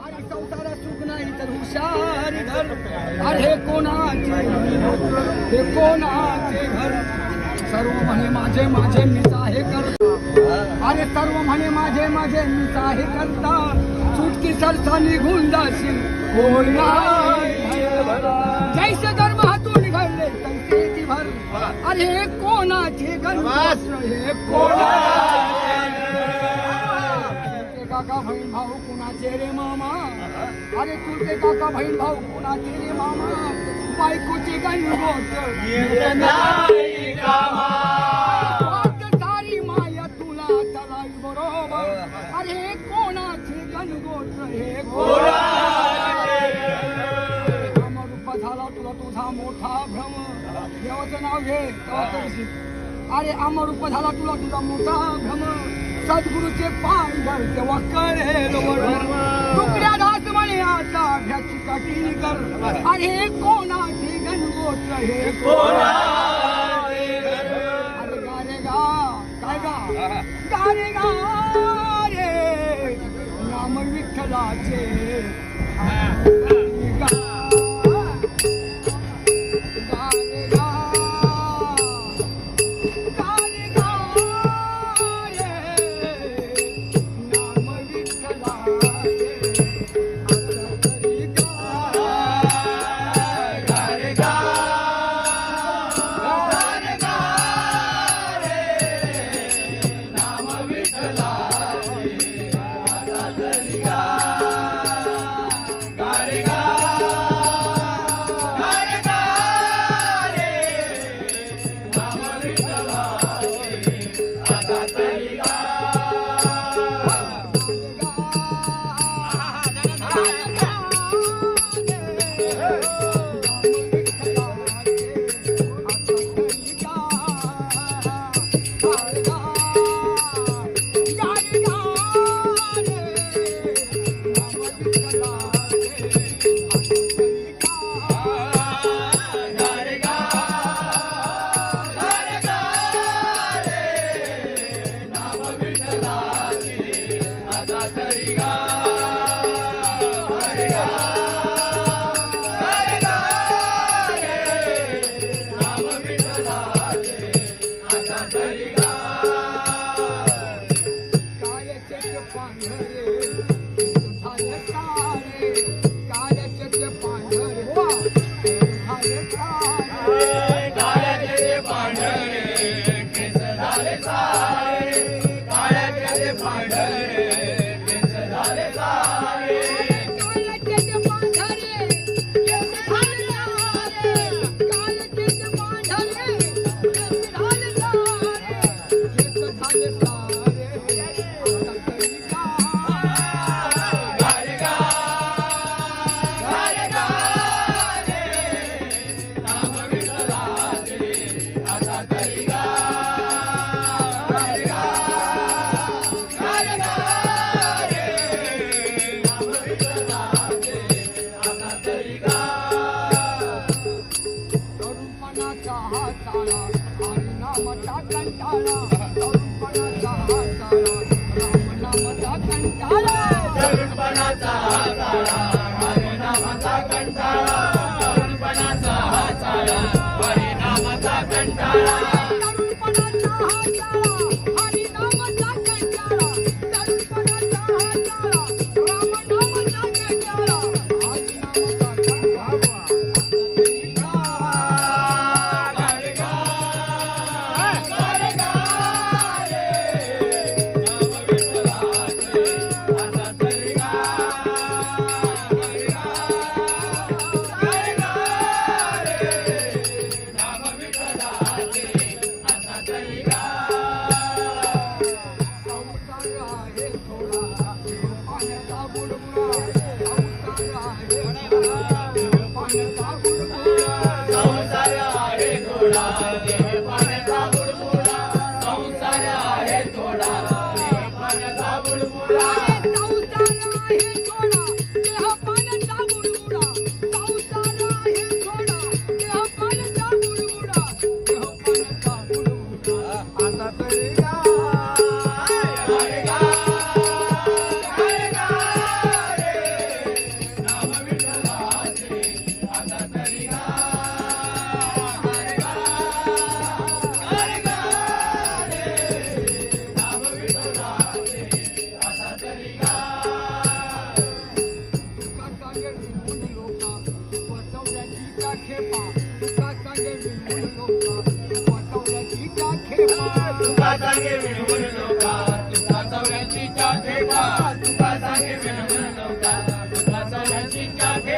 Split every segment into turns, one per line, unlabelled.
अरे संसारात सुख नाही तर हुशारी घर. अरे हे कोणाचे घर. सर्व म्हणे माझे माझे मीच आहे करता. अरे सर्व म्हणे माझे माझे मीच आहे करता. सुटकी सरसा निघून जाशील कोण जैसे धर्म हातून घडले तैसे ती भर. अरे हे कोणाचे घर. हे काका बहीण भाऊ कुणाचे रे मामा. अरे तुझे काका बहीण भाऊ कुणाचे रे मामा. बायकोची गणगोत सारी माया तुला चलाई बरोबर. अरे हे कोणाचे गणगोत. हे अमरूप झाला तुला तुझा मोठा भ्रम. देवाचं नाव घे. अरे अमरूप झाला तुला तुझा मोठा भ्रम. सद्गुरूचे पाय धर तेव्हा कळेल तुकड्या दास म्हणे आता अभ्याची काठी कर. अरे कोणाची गणगोत. हे अरे गा रे गा. काय गा. गा रे गा रे नाम विठ्ठलाचे.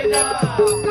जय